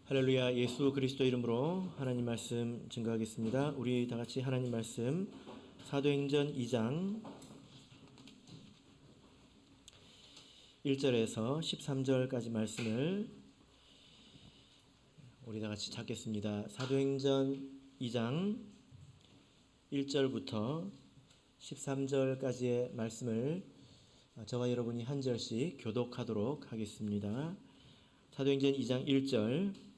할렐루야. 예수 그리스도 이름으로 하나님 말씀 증거하겠습니다. 우리 다 같이 하나님 말씀 사도행전 2장 1절에서 13절까지 말씀을 우리 다 같이 찾겠습니다. 사도행전 2장 1절부터 13절까지의 말씀을 저와 여러분이 한 절씩 교독하도록 하겠습니다. 사도행전 2장 1절.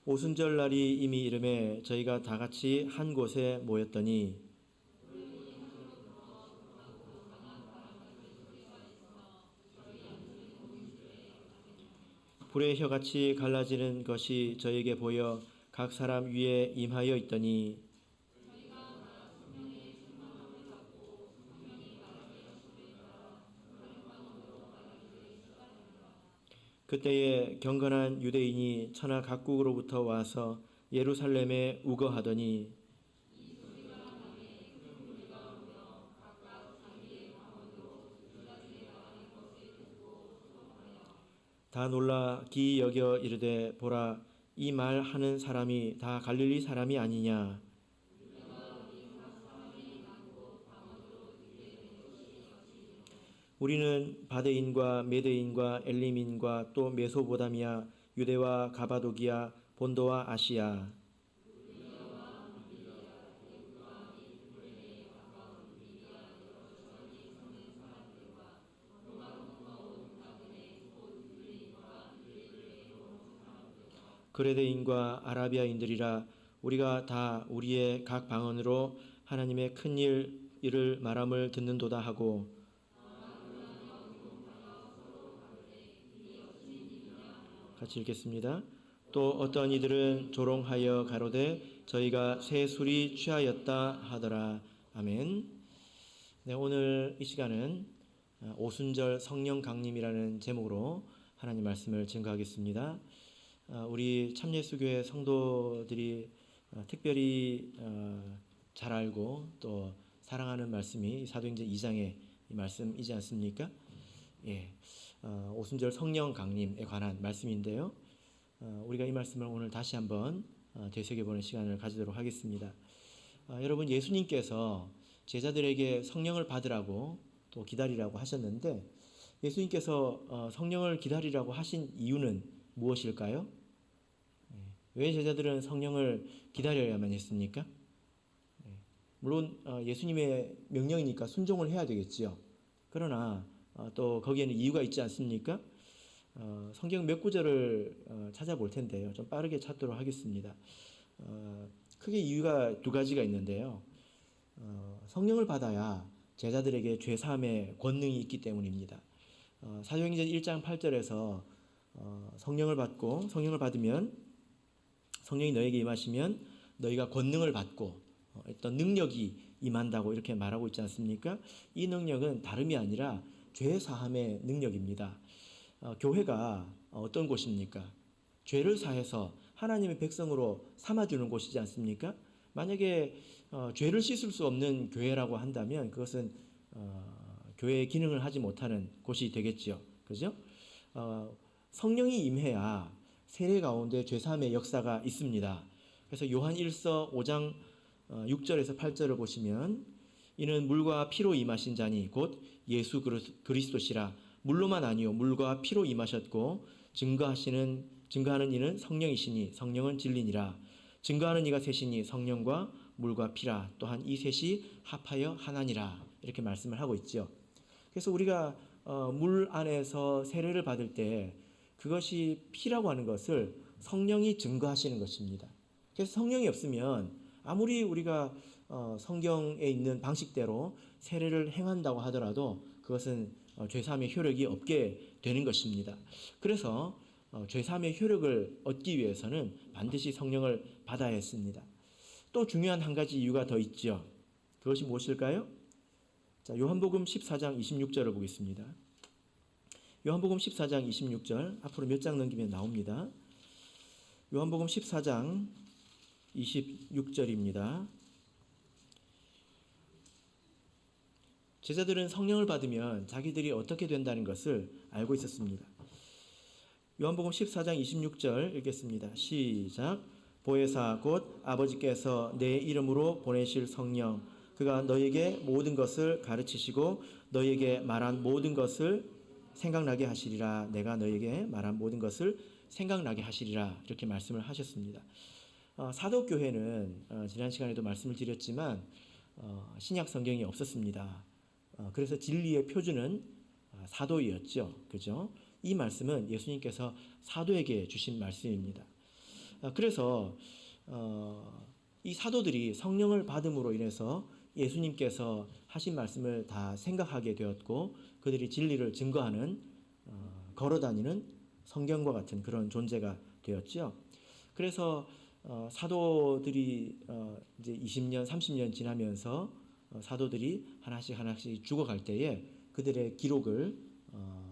오순절 날이 이미 이름에 저희가 다 같이 한 곳에 모였더니 불의 혀같이 갈라지는 것이 저에게 보여 각 사람 위에 임하여 있더니 그때에 경건한 유대인이 천하 각국으로부터 와서 예루살렘에 우거하더니 다 놀라 기이 여겨 이르되 보라 이 말 하는 사람이 다 갈릴리 사람이 아니냐. 우리는 바데인과 메데인과 엘림인과 또 메소보다미아 유대와 가바도기아 본도와 아시아 그레데인과 아라비아인들이라 우리가 다 우리의 각 방언으로 하나님의 큰 일을 말함을 듣는도다 하고 같이 읽겠습니다. 또 어떤 이들은 조롱하여 가로되 저희가 새 술이 취하였다 하더라. 아멘. 네, 오늘 이 시간은 오순절 성령 강림이라는 제목으로 하나님 말씀을 증거하겠습니다. 우리 참예수교회 성도들이 특별히 잘 알고 또 사랑하는 말씀이 사도행전 2장의 이 말씀이지 않습니까? 예, 오순절 성령 강림에 관한 말씀인데요. 우리가 이 말씀을 오늘 다시 한번 되새겨보는 시간을 가지도록 하겠습니다. 여러분, 예수님께서 제자들에게 성령을 받으라고 또 기다리라고 하셨는데 예수님께서 성령을 기다리라고 하신 이유는 무엇일까요? 왜 제자들은 성령을 기다려야만 했습니까? 물론 예수님의 명령이니까 순종을 해야 되겠지요. 그러나 또 거기에는 이유가 있지 않습니까? 성경 몇 구절을 찾아볼 텐데요. 좀 빠르게 찾도록 하겠습니다. 크게 이유가 두 가지가 있는데요. 성령을 받아야 제자들에게 죄사함의 권능이 있기 때문입니다. 사도행전 1장 8절에서 성령을 받으면 성령이 너에게 임하시면 너희가 권능을 받고 어떤 능력이 임한다고 이렇게 말하고 있지 않습니까? 이 능력은 다름이 아니라 죄사함의 능력입니다. 교회가 어떤 곳입니까? 죄를 사해서 하나님의 백성으로 삼아주는 곳이지 않습니까? 만약에 죄를 씻을 수 없는 교회라고 한다면 그것은 교회의 기능을 하지 못하는 곳이 되겠죠. 그죠? 성령이 임해야 세례 가운데 죄사함의 역사가 있습니다. 그래서 요한 1서 5장 6절에서 8절을 보시면 이는 물과 피로 임하신 자니 곧 예수 그리스도시라. 물로만 아니요 물과 피로 임하셨고 증거하는 이는 성령이시니 성령은 진리니라. 증거하는 이가 셋이니 성령과 물과 피라. 또한 이 셋이 합하여 하나니라. 이렇게 말씀을 하고 있죠. 그래서 우리가 물 안에서 세례를 받을 때 그것이 피라고 하는 것을 성령이 증거하시는 것입니다. 그래서 성령이 없으면 아무리 우리가 성경에 있는 방식대로 세례를 행한다고 하더라도 그것은 죄사함의 효력이 없게 되는 것입니다. 그래서 죄사함의 효력을 얻기 위해서는 반드시 성령을 받아야 했습니다. 또 중요한 한 가지 이유가 더 있죠. 그것이 무엇일까요? 자, 요한복음 14장 26절을 보겠습니다. 요한복음 14장 26절 앞으로 몇 장 넘기면 나옵니다. 요한복음 14장 26절입니다. 제자들은 성령을 받으면 자기들이 어떻게 된다는 것을 알고 있었습니다. 요한복음 14장 26절 읽겠습니다. 시작. 보혜사 곧 아버지께서 내 이름으로 보내실 성령 그가 너에게 모든 것을 가르치시고 너에게 말한 모든 것을 생각나게 하시리라. 내가 너에게 말한 모든 것을 생각나게 하시리라. 이렇게 말씀을 하셨습니다. 사도교회는 지난 시간에도 말씀을 드렸지만 신약 성경이 없었습니다. 그래서 진리의 표준은 사도이었죠. 그죠? 이 말씀은 예수님께서 사도에게 주신 말씀입니다. 그래서 이 사도들이 성령을 받음으로 인해서 예수님께서 하신 말씀을 다 생각하게 되었고 그들이 진리를 증거하는 걸어다니는 성경과 같은 그런 존재가 되었죠. 그래서 사도들이 이제 20년, 30년 지나면서 사도들이 하나씩 죽어갈 때에 그들의 기록을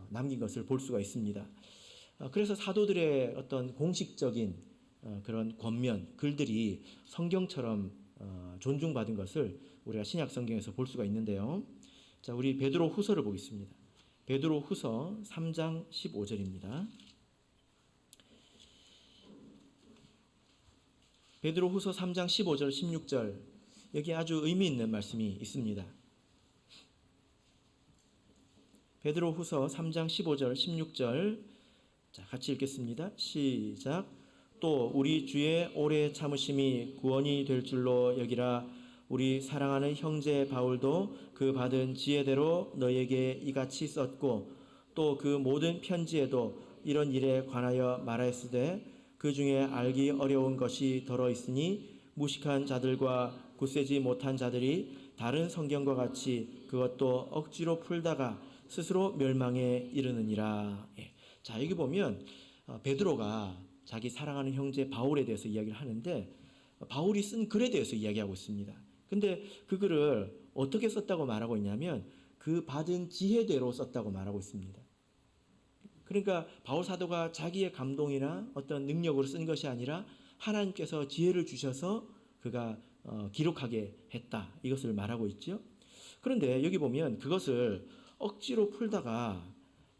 남긴 것을 볼 수가 있습니다. 그래서 사도들의 어떤 공식적인 그런 권면, 글들이 성경처럼 존중받은 것을 우리가 신약 성경에서 볼 수가 있는데요. 자, 우리 베드로 후서를 보겠습니다. 베드로 후서 3장 15절입니다. 베드로 후서 3장 15절 16절 여기 아주 의미 있는 말씀이 있습니다. 베드로 후서 3장 15절 16절 자, 같이 읽겠습니다. 시작. 또 우리 주의 오래 참으심이 구원이 될 줄로 여기라. 우리 사랑하는 형제 바울도 그 받은 지혜대로 너에게 이같이 썼고 또 그 모든 편지에도 이런 일에 관하여 말하였으되 그 중에 알기 어려운 것이 더러 있으니 무식한 자들과 굳세지 못한 자들이 다른 성경과 같이 그것도 억지로 풀다가 스스로 멸망에 이르느니라. 자, 여기 보면 베드로가 자기 사랑하는 형제 바울에 대해서 이야기를 하는데 바울이 쓴 글에 대해서 이야기하고 있습니다. 근데 그 글을 어떻게 썼다고 말하고 있냐면 그 받은 지혜대로 썼다고 말하고 있습니다. 그러니까 바울 사도가 자기의 감동이나 어떤 능력으로 쓴 것이 아니라 하나님께서 지혜를 주셔서 그가 기록하게 했다. 이것을 말하고 있죠. 그런데 여기 보면 그것을 억지로 풀다가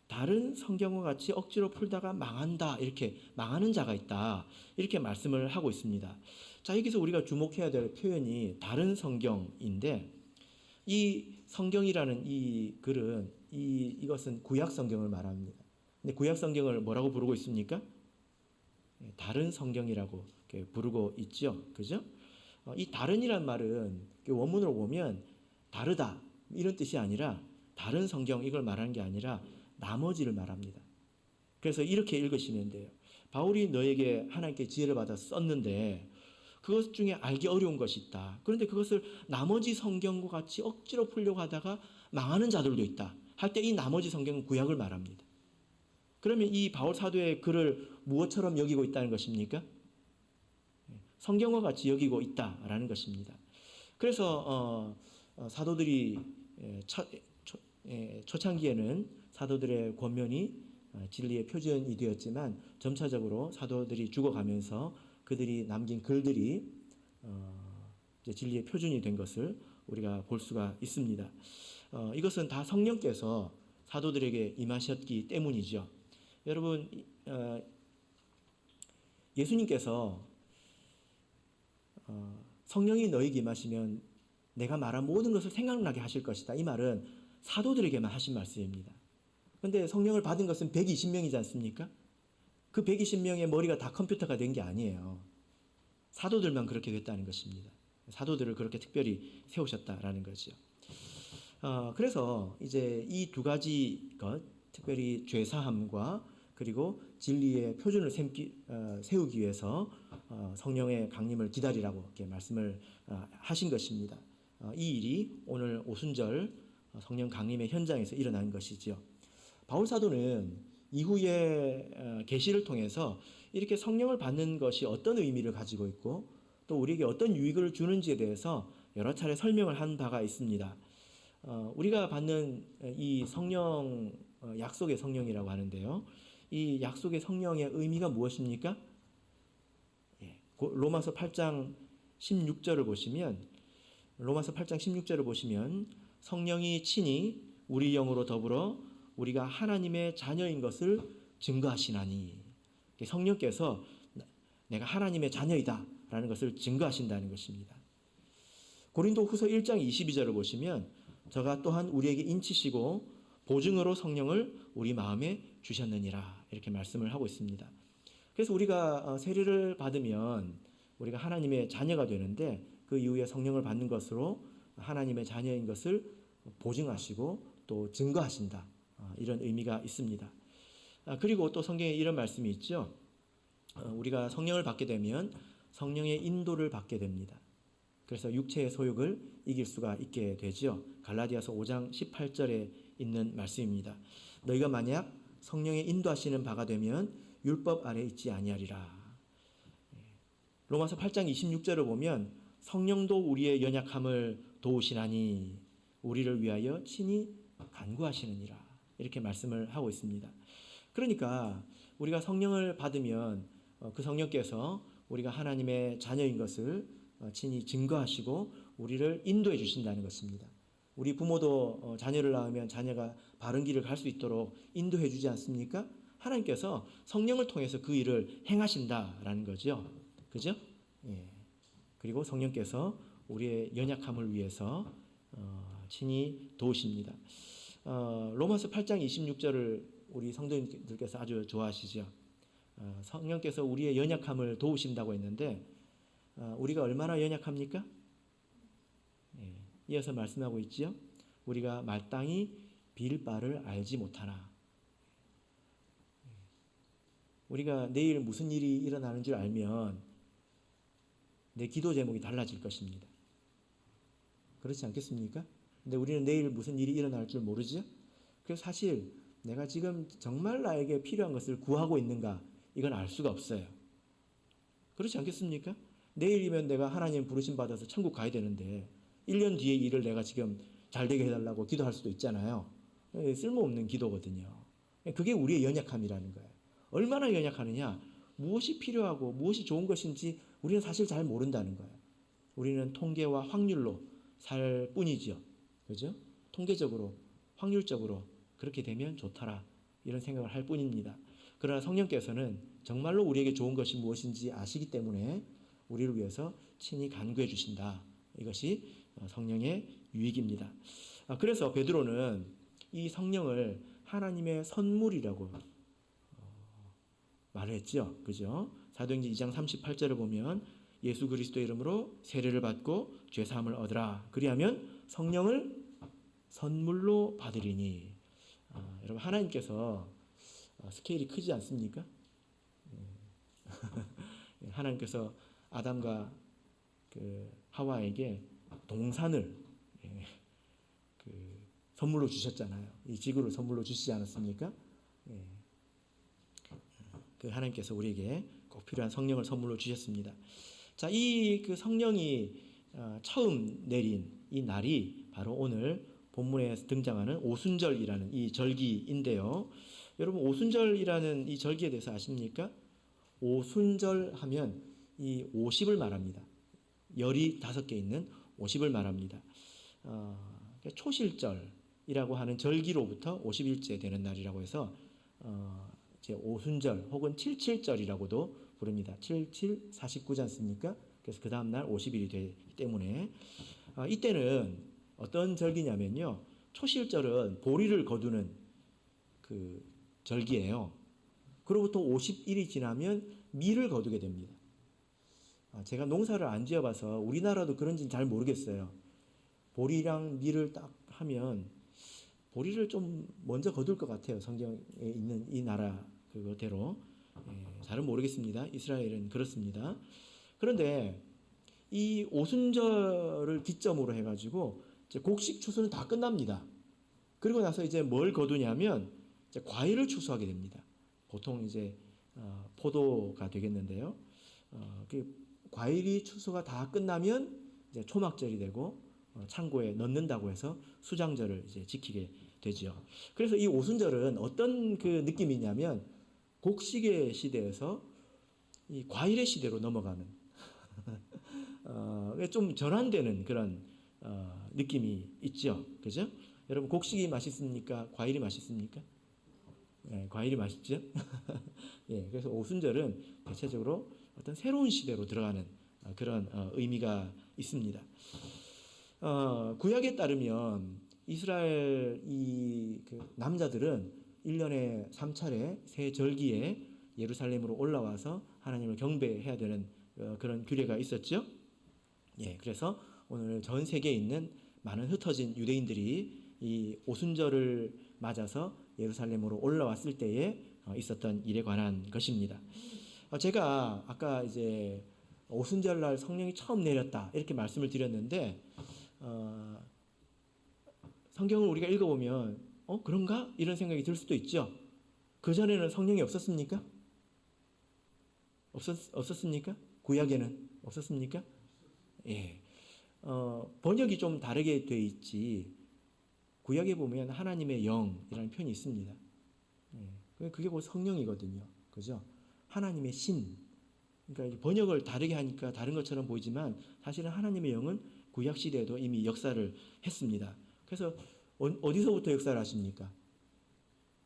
다른 성경과 같이 억지로 풀다가 망한다. 이렇게 망하는 자가 있다. 이렇게 말씀을 하고 있습니다. 자, 여기서 우리가 주목해야 될 표현이 다른 성경인데 이 성경이라는 이 글은 이것은 구약 성경을 말합니다. 근데 구약 성경을 뭐라고 부르고 있습니까? 다른 성경이라고 부르고 있죠. 그죠? 이 다른이란 말은 원문으로 보면 다르다 이런 뜻이 아니라 다른 성경 이걸 말하는 게 아니라 나머지를 말합니다. 그래서 이렇게 읽으시면 돼요. 바울이 너에게 하나님께 지혜를 받아 썼는데 그것 중에 알기 어려운 것이 있다. 그런데 그것을 나머지 성경과 같이 억지로 풀려고 하다가 망하는 자들도 있다. 할 때 이 나머지 성경은 구약을 말합니다. 그러면 이 바울 사도의 글을 무엇처럼 여기고 있다는 것입니까? 성경과 같이 여기고 있다라는 것입니다. 그래서 사도들이 초창기에는 사도들의 권면이 진리의 표준이 되었지만 점차적으로 사도들이 죽어가면서 그들이 남긴 글들이 진리의 표준이 된 것을 우리가 볼 수가 있습니다. 이것은 다 성령께서 사도들에게 임하셨기 때문이죠. 여러분, 예수님께서 성령이 너에게 임하시면 내가 말한 모든 것을 생각나게 하실 것이다. 이 말은 사도들에게만 하신 말씀입니다. 그런데 성령을 받은 것은 120명이지 않습니까? 그 120명의 머리가 다 컴퓨터가 된 게 아니에요. 사도들만 그렇게 됐다는 것입니다. 사도들을 그렇게 특별히 세우셨다라는 거죠. 그래서 이제 이 두 가지 것, 특별히 죄사함과 그리고 진리의 표준을 세우기 위해서 성령의 강림을 기다리라고 이렇게 말씀을 하신 것입니다. 이 일이 오늘 오순절 성령 강림의 현장에서 일어난 것이죠. 바울 사도는 이후에 계시를 통해서 이렇게 성령을 받는 것이 어떤 의미를 가지고 있고 또 우리에게 어떤 유익을 주는지에 대해서 여러 차례 설명을 한 바가 있습니다. 우리가 받는 이 성령, 약속의 성령이라고 하는데요. 이 약속의 성령의 의미가 무엇입니까? 로마서 8장 16절을 보시면 로마서 8장 16절을 보시면 성령이 친히 우리 영으로 더불어 우리가 하나님의 자녀인 것을 증거하시나니. 성령께서 내가 하나님의 자녀이다 라는 것을 증거하신다는 것입니다. 고린도후서 1장 22절을 보시면 저가 또한 우리에게 인치시고 보증으로 성령을 우리 마음에 주셨느니라 이렇게 말씀을 하고 있습니다. 그래서 우리가 세례를 받으면 우리가 하나님의 자녀가 되는데 그 이후에 성령을 받는 것으로 하나님의 자녀인 것을 보증하시고 또 증거하신다. 이런 의미가 있습니다. 그리고 또 성경에 이런 말씀이 있죠. 우리가 성령을 받게 되면 성령의 인도를 받게 됩니다. 그래서 육체의 소욕을 이길 수가 있게 되죠. 갈라디아서 5장 18절에 있는 말씀입니다. 너희가 만약 성령의 인도하시는 바가 되면 율법 아래 있지 아니하리라. 로마서 8장 26절을 보면 성령도 우리의 연약함을 도우시나니 우리를 위하여 친히 간구하시느니라 이렇게 말씀을 하고 있습니다. 그러니까 우리가 성령을 받으면 그 성령께서 우리가 하나님의 자녀인 것을 친히 증거하시고 우리를 인도해 주신다는 것입니다. 우리 부모도 자녀를 낳으면 자녀가 바른 길을 갈 수 있도록 인도해 주지 않습니까? 하나님께서 성령을 통해서 그 일을 행하신다라는 거죠. 그죠? 예. 그리고 성령께서 우리의 연약함을 위해서 친히 도우십니다. 로마서 8장 26절을 우리 성도님들께서 아주 좋아하시죠. 성령께서 우리의 연약함을 도우신다고 했는데 우리가 얼마나 연약합니까? 예. 이어서 말씀하고 있지요. 우리가 마땅히 빌 바를 알지 못하나. 우리가 내일 무슨 일이 일어나는 줄 알면 내 기도 제목이 달라질 것입니다. 그렇지 않겠습니까? 근데 우리는 내일 무슨 일이 일어날 줄 모르죠? 그래서 사실 내가 지금 정말 나에게 필요한 것을 구하고 있는가 이건 알 수가 없어요. 그렇지 않겠습니까? 내일이면 내가 하나님 부르심 받아서 천국 가야 되는데 1년 뒤에 일을 내가 지금 잘 되게 해달라고 기도할 수도 있잖아요. 쓸모없는 기도거든요. 그게 우리의 연약함이라는 거예요. 얼마나 연약하느냐? 무엇이 필요하고 무엇이 좋은 것인지 우리는 사실 잘 모른다는 거예요. 우리는 통계와 확률로 살 뿐이죠. 그죠? 통계적으로, 확률적으로 그렇게 되면 좋더라. 이런 생각을 할 뿐입니다. 그러나 성령께서는 정말로 우리에게 좋은 것이 무엇인지 아시기 때문에 우리를 위해서 친히 간구해 주신다. 이것이 성령의 유익입니다. 그래서 베드로는 이 성령을 하나님의 선물이라고 말을 했죠. 그죠? 사도행전 2장 38절을 보면 예수 그리스도 이름으로 세례를 받고 죄 사함을 얻으라. 그리하면 성령을 선물로 받으리니. 여러분 하나님께서 스케일이 크지 않습니까? 하나님께서 아담과 그 하와에게 동산을 선물로 주셨잖아요. 이 지구를 선물로 주시지 않았습니까? 그 하나님께서 우리에게 꼭 필요한 성령을 선물로 주셨습니다. 자, 이 그 성령이 처음 내린 이 날이 바로 오늘 본문에 등장하는 오순절이라는 이 절기인데요. 여러분 오순절이라는 이 절기에 대해서 아십니까? 오순절 하면 이 50을 말합니다. 열이 5개 있는 50을 말합니다. 초실절이라고 하는 절기로부터 50일째 되는 날이라고 해서 이제 오순절 혹은 77절이라고도 부릅니다. 77, 49지 않습니까? 그래서 그 다음 날 50일이 되기 때문에 이때는 어떤 절기냐면요. 초실절은 보리를 거두는 그 절기예요. 그로부터 50일이 지나면 밀을 거두게 됩니다. 제가 농사를 안 지어봐서 우리나라도 그런지는 잘 모르겠어요. 보리랑 밀을 딱 하면 보리를 좀 먼저 거둘 것 같아요. 성경에 있는 이 나라 그거대로. 잘은 모르겠습니다. 이스라엘은 그렇습니다. 그런데 이 오순절을 기점으로 해가지고 이제 곡식 추수는 다 끝납니다. 그리고 나서 이제 뭘 거두냐면 이제 과일을 추수하게 됩니다. 보통 이제 포도가 되겠는데요. 그 과일이 추수가 다 끝나면 이제 초막절이 되고 창고에 넣는다고 해서 수장절을 이제 지키게 되죠. 그래서 이 오순절은 어떤 그 느낌이냐면 곡식의 시대에서 이 과일의 시대로 넘어가는 좀 전환되는 그런 느낌이 있죠. 그죠? 여러분 곡식이 맛있습니까? 과일이 맛있습니까? 예, 과일이 맛있죠? 예, 그래서 오순절은 대체적으로 어떤 새로운 시대로 들어가는 그런 의미가 있습니다. 구약에 따르면 이스라엘 그 남자들은 1년에 3차례 새 절기에 예루살렘으로 올라와서 하나님을 경배해야 되는 그런 규례가 있었죠. 예, 그래서 오늘 전 세계에 있는 많은 흩어진 유대인들이 이 오순절을 맞아서 예루살렘으로 올라왔을 때에 있었던 일에 관한 것입니다. 제가 아까 이제 오순절 날 성령이 처음 내렸다 이렇게 말씀을 드렸는데 성경을 우리가 읽어보면 그런가? 이런 생각이 들 수도 있죠. 그전에는 성령이 없었습니까? 없었습니까? 구약에는 없었습니까? 예. 번역이 좀 다르게 돼 있지. 구약에 보면 하나님의 영이라는 표현이 있습니다. 예. 그게 곧 성령이거든요. 그죠? 하나님의 신. 그러니까 번역을 다르게 하니까 다른 것처럼 보이지만 사실은 하나님의 영은 구약 시대에도 이미 역사를 했습니다. 그래서 어디서부터 역사를 하십니까?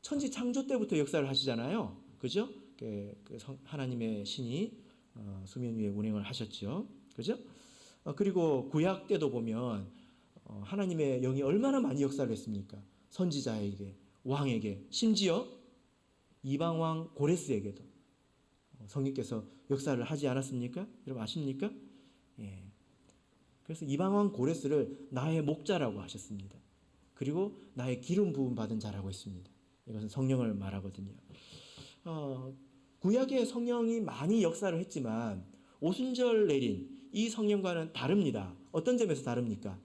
천지 창조 때부터 역사를 하시잖아요. 그죠? 하나님의 신이 수면 위에 운행을 하셨죠. 그죠? 그리고 구약 때도 보면 하나님의 영이 얼마나 많이 역사를 했습니까? 선지자에게, 왕에게, 심지어 이방 왕 고레스에게도 성령께서 역사를 하지 않았습니까? 여러분 아십니까? 예. 그래서 이방 왕 고레스를 나의 목자라고 하셨습니다. 그리고 나의 기름 부음 받은 자라고 했습니다. 이것은 성령을 말하거든요. 구약의 성령이 많이 역사를 했지만 오순절 내린 이 성령과는 다릅니다. 어떤 점에서 다릅니까?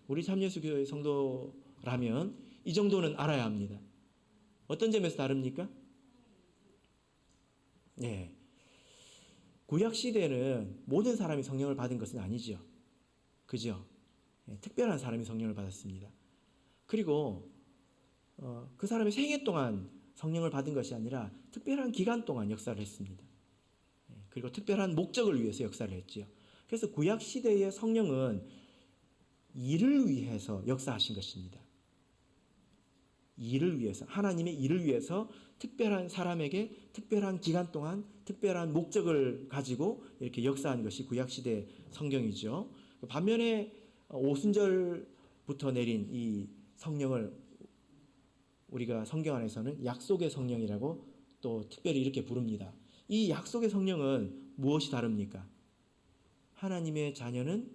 우리 참예수교회 성도라면 이 정도는 알아야 합니다. 어떤 점에서 다릅니까? 네. 구약 시대는 모든 사람이 성령을 받은 것은 아니죠. 그죠? 특별한 사람이 성령을 받았습니다. 그리고 그 사람의 생애 동안 성령을 받은 것이 아니라 특별한 기간 동안 역사를 했습니다. 그리고 특별한 목적을 위해서 역사를 했지요. 그래서 구약 시대의 성령은 일을 위해서 역사하신 것입니다. 일을 위해서, 하나님의 일을 위해서 특별한 사람에게 특별한 기간 동안 특별한 목적을 가지고 이렇게 역사한 것이 구약시대 성경이죠. 반면에 오순절부터 내린 이 성령을 우리가 성경 안에서는 약속의 성령이라고 또 특별히 이렇게 부릅니다. 이 약속의 성령은 무엇이 다릅니까? 하나님의 자녀는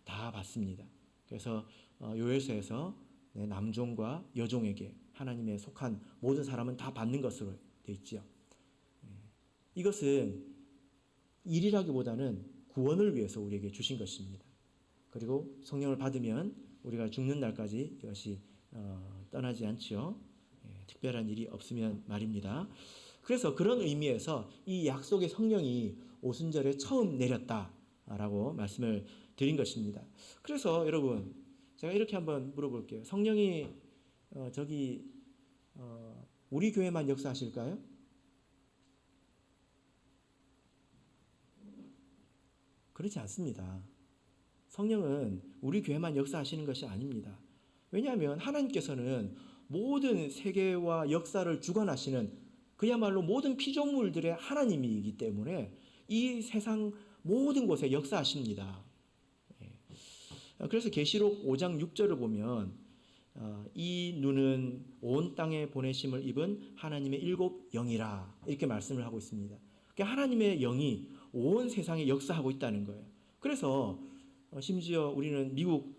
다 받습니다. 그래서 요엘서에서 남종과 여종에게 하나님의 속한 모든 사람은 다 받는 것으로 되어 있죠. 이것은 일이라기보다는 구원을 위해서 우리에게 주신 것입니다. 그리고 성령을 받으면 우리가 죽는 날까지 이것이 떠나지 않죠. 특별한 일이 없으면 말입니다. 그래서 그런 의미에서 이 약속의 성령이 오순절에 처음 내렸다라고 말씀을 드린 것입니다. 그래서 여러분 제가 이렇게 한번 물어볼게요. 성령이 우리 교회만 역사하실까요? 그렇지 않습니다. 성령은 우리 교회만 역사하시는 것이 아닙니다. 왜냐하면 하나님께서는 모든 세계와 역사를 주관하시는 그야말로 모든 피조물들의 하나님이기 때문에 이 세상 모든 곳에 역사하십니다. 그래서 계시록 5장 6절을 보면 이 눈은 온 땅에 보내심을 입은 하나님의 7 영이라 이렇게 말씀을 하고 있습니다. 그러니까 하나님의 영이 온 세상에 역사하고 있다는 거예요. 그래서 심지어 우리는 미국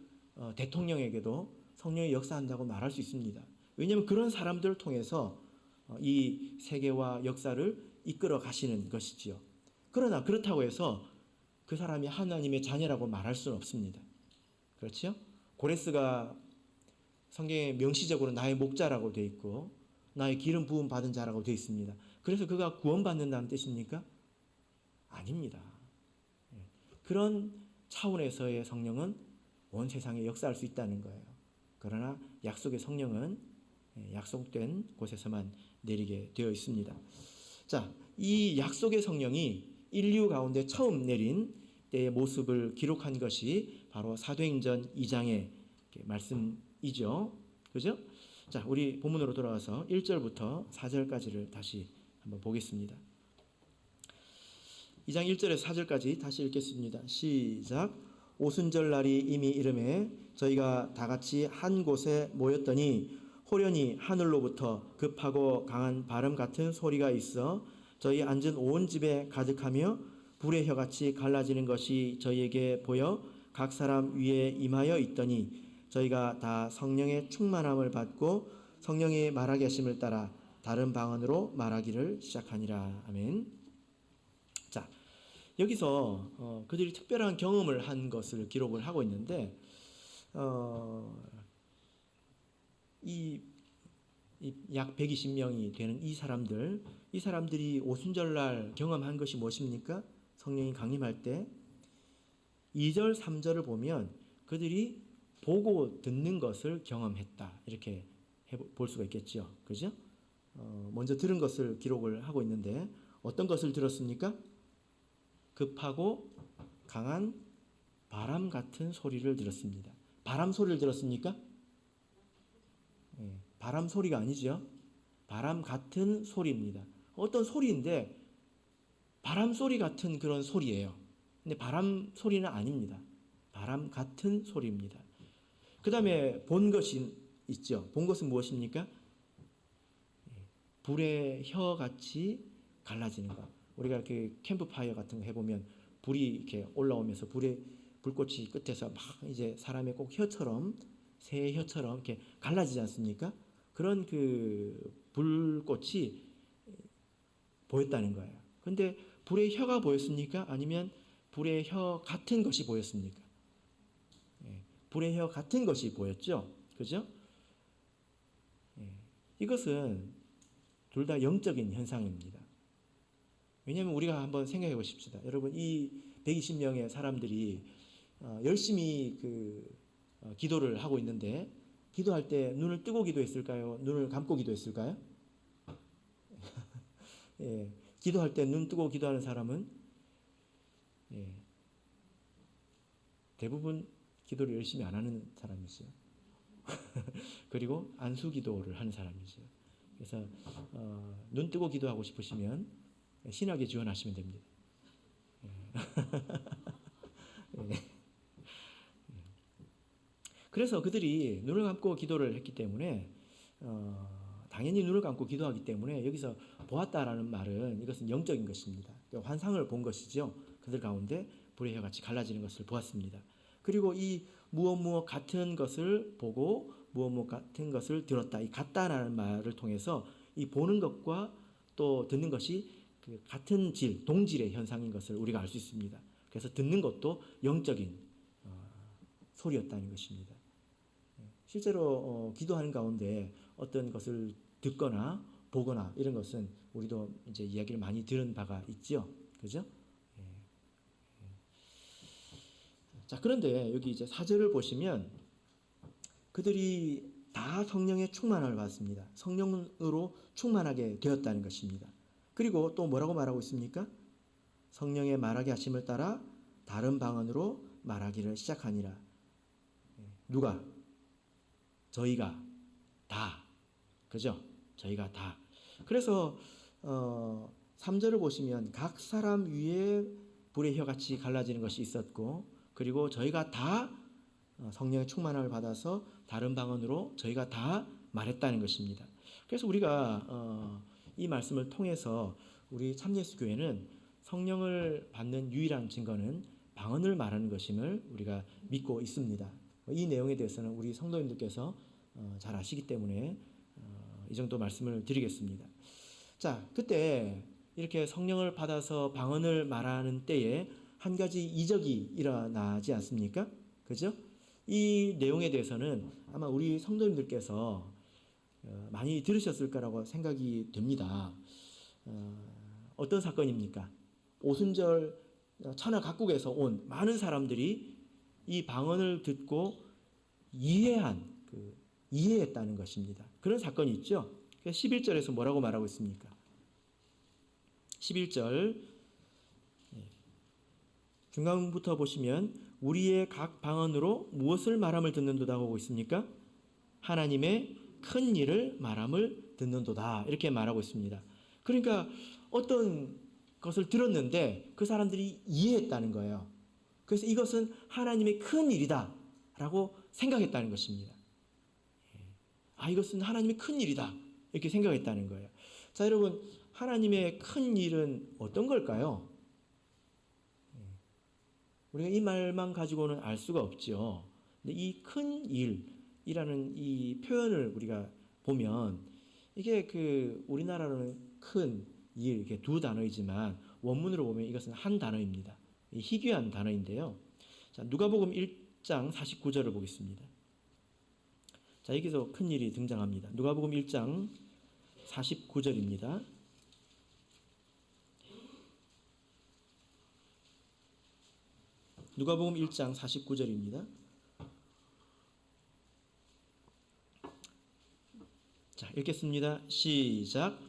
대통령에게도 성령이 역사한다고 말할 수 있습니다. 왜냐하면 그런 사람들을 통해서 이 세계와 역사를 이끌어 가시는 것이지요. 그러나 그렇다고 해서 그 사람이 하나님의 자녀라고 말할 수는 없습니다. 그렇죠? 고레스가 성경에 명시적으로 나의 목자라고 되어 있고 나의 기름 부음 받은 자라고 되어 있습니다. 그래서 그가 구원받는다는 뜻입니까? 아닙니다. 그런 차원에서의 성령은 온 세상에 역사할 수 있다는 거예요. 그러나 약속의 성령은 약속된 곳에서만 내리게 되어 있습니다. 자, 이 약속의 성령이 인류 가운데 처음 내린 때의 모습을 기록한 것이 바로 사도행전 2장의 말씀이죠. 그죠? 자, 우리 본문으로 돌아와서 1절부터 4절까지를 다시 한번 보겠습니다. 2장 1절에서 4절까지 다시 읽겠습니다. 시작. 오순절 날이 이미 이름에 저희가 다 같이 한 곳에 모였더니 호련히 하늘로부터 급하고 강한 바람 같은 소리가 있어 저희 앉은 온 집에 가득하며 불의 혀같이 갈라지는 것이 저희에게 보여 각 사람 위에 임하여 있더니 저희가 다 성령의 충만함을 받고 성령이 말하게 하심을 따라 다른 방언으로 말하기를 시작하니라. 아멘. 자, 여기서 그들이 특별한 경험을 한 것을 기록을 하고 있는데 이 약 120명이 되는 이 사람들이 오순절날 경험한 것이 무엇입니까? 성령이 강림할 때 2절, 3절을 보면 그들이 보고 듣는 것을 경험했다. 이렇게 볼 수가 있겠죠. 그죠? 먼저 들은 것을 기록을 하고 있는데 어떤 것을 들었습니까? 급하고 강한 바람 같은 소리를 들었습니다. 바람 소리를 들었습니까? 바람 소리가 아니죠. 바람 같은 소리입니다. 어떤 소리인데 바람 소리 같은 그런 소리예요. 근데 바람 소리는 아닙니다. 바람 같은 소리입니다. 그 다음에 본 것이 있죠. 본 것은 무엇입니까? 불의 혀같이 갈라지는 것. 우리가 이렇게 캠프파이어 같은 거 해보면 불이 이렇게 올라오면서 불꽃이 끝에서 막 이제 사람의 꼭 혀처럼 새 혀처럼 이렇게 갈라지지 않습니까? 그런 그 불꽃이 보였다는 거예요. 근데 불의 혀가 보였습니까? 아니면 불의 혀 같은 것이 보였습니까? 불의 혀 같은 것이 보였죠. 그죠? 이것은 둘 다 영적인 현상입니다. 왜냐하면 우리가 한번 생각해 보십시다. 여러분, 이 120명의 사람들이 열심히 기도를 하고 있는데 기도할 때 눈을 뜨고 기도했을까요? 눈을 감고 기도했을까요? 예, 기도할 때 눈 뜨고 기도하는 사람은 대부분 기도를 열심히 안 하는 사람이죠. 그리고 안수 기도를 하는 사람이죠. 그래서 눈 뜨고 기도하고 싶으시면 신학에 지원하시면 됩니다. 그래서 그들이 눈을 감고 기도를 했기 때문에 당연히 눈을 감고 기도하기 때문에 여기서 보았다라는 말은 이것은 영적인 것입니다. 환상을 본 것이죠. 그들 가운데 불의 혀같이 갈라지는 것을 보았습니다. 그리고 이 무엇 같은 것을 보고 무엇 같은 것을 들었다. 이 같다라는 말을 통해서 이 보는 것과 또 듣는 것이 그 같은 질, 동질의 현상인 것을 우리가 알 수 있습니다. 그래서 듣는 것도 영적인 소리였다는 것입니다. 실제로 기도하는 가운데 어떤 것을 듣거나 보거나 이런 것은 우리도 이제 이야기를 많이 들은 바가 있죠. 그죠? 자, 그런데 여기 이제 4절을 보시면 그들이 다 성령의 충만함을 받습니다. 성령으로 충만하게 되었다는 것입니다. 그리고 또 뭐라고 말하고 있습니까? 성령의 말하게 하심을 따라 다른 방언으로 말하기를 시작하니라. 누가? 저희가 다. 그죠? 저희가 다. 그래서 3절을 보시면 각 사람 위에 불의 혀같이 갈라지는 것이 있었고 그리고 저희가 다 성령의 충만함을 받아서 다른 방언으로 저희가 다 말했다는 것입니다. 그래서 우리가 이 말씀을 통해서 우리 참예수교회는 성령을 받는 유일한 증거는 방언을 말하는 것임을 우리가 믿고 있습니다. 이 내용에 대해서는 우리 성도님들께서 잘 아시기 때문에 이 정도 말씀을 드리겠습니다. 자, 그때 이렇게 성령을 받아서 방언을 말하는 때에 한 가지 이적이 일어나지 않습니까? 그죠? 이 내용에 대해서는 아마 우리 성도님들께서 많이 들으셨을 거라고 생각이 됩니다. 어떤 사건입니까? 오순절 천하 각국에서 온 많은 사람들이 이 방언을 듣고 이해했다는 것입니다. 그런 사건이 있죠. 11절에서 뭐라고 말하고 있습니까? 11절 중간부터 보시면 우리의 각 방언으로 무엇을 말함을 듣는도다 하고 있습니까? 하나님의 큰 일을 말함을 듣는도다. 이렇게 말하고 있습니다. 그러니까 어떤 것을 들었는데 그 사람들이 이해했다는 거예요. 그래서 이것은 하나님의 큰 일이다 라고 생각했다는 것입니다. 이것은 하나님의 큰 일이다 이렇게 생각했다는 거예요. 자, 여러분, 하나님의 큰 일은 어떤 걸까요? 우리가 이 말만 가지고는 알 수가 없죠. 근데 이 큰 일이라는 이 표현을 우리가 보면 이게 우리나라로는 큰 일, 이게 두 단어이지만 원문으로 보면 이것은 한 단어입니다. 희귀한 단어인데요. 자, 누가복음 1장 49절을 보겠습니다. 자, 여기서 큰 일이 등장합니다. 누가복음 1장 49절입니다. 누가복음 1장 49절입니다. 자, 읽겠습니다. 시작.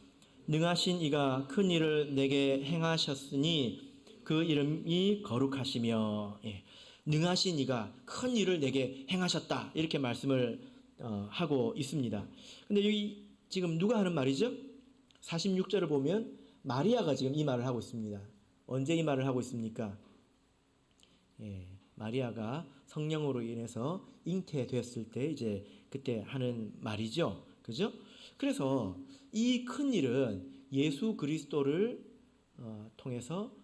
능하신 이가 큰 일을 내게 행하셨으니 그 이름이 거룩하시며. 능하신 이가 큰 일을 내게 행하셨다 이렇게 말씀을 하고 있습니다. 근데 여기 지금 누가 하는 말이죠? 46절을 보면 마리아가 지금 이 말을 하고 있습니다. 언제 이 말을 하고 있습니까? 마리아가 성령으로 인해서 잉태되었을 때 이제 그때 하는 말이죠. 그죠? 그래서 이 큰 일은 예수 그리스도를 통해서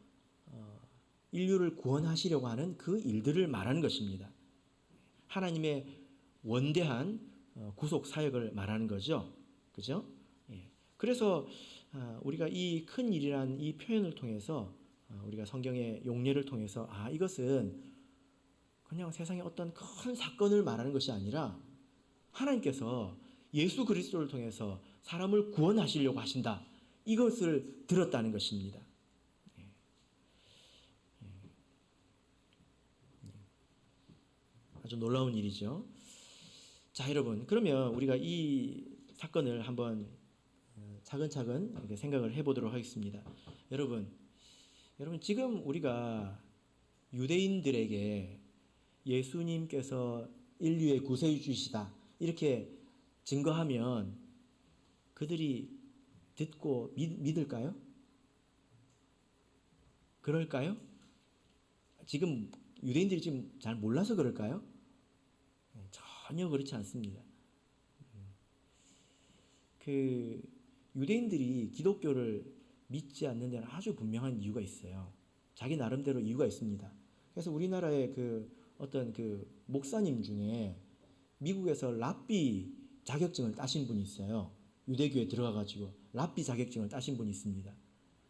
인류를 구원하시려고 하는 그 일들을 말하는 것입니다. 하나님의 원대한 구속 사역을 말하는 거죠. 그죠? 그래서 우리가 이 큰 일이라는 이 표현을 통해서 우리가 성경의 용례를 통해서 이것은 그냥 세상의 어떤 큰 사건을 말하는 것이 아니라 하나님께서 예수 그리스도를 통해서 사람을 구원하시려고 하신다. 이것을 들었다는 것입니다. 아주 놀라운 일이죠. 자, 여러분, 그러면 우리가 이 사건을 한번 차근차근 생각을 해보도록 하겠습니다. 여러분 지금 우리가 유대인들에게 예수님께서 인류의 구세주시다 이렇게 증거하면 그들이 듣고 믿을까요? 그럴까요? 지금 유대인들이 지금 잘 몰라서 그럴까요? 전혀 그렇지 않습니다. 유대인들이 기독교를 믿지 않는 데는 아주 분명한 이유가 있어요. 자기 나름대로 이유가 있습니다. 그래서 우리나라의 어떤 목사님 중에 미국에서 랍비 자격증을 따신 분이 있어요. 유대교에 들어가가지고 랍비 자격증을 따신 분이 있습니다.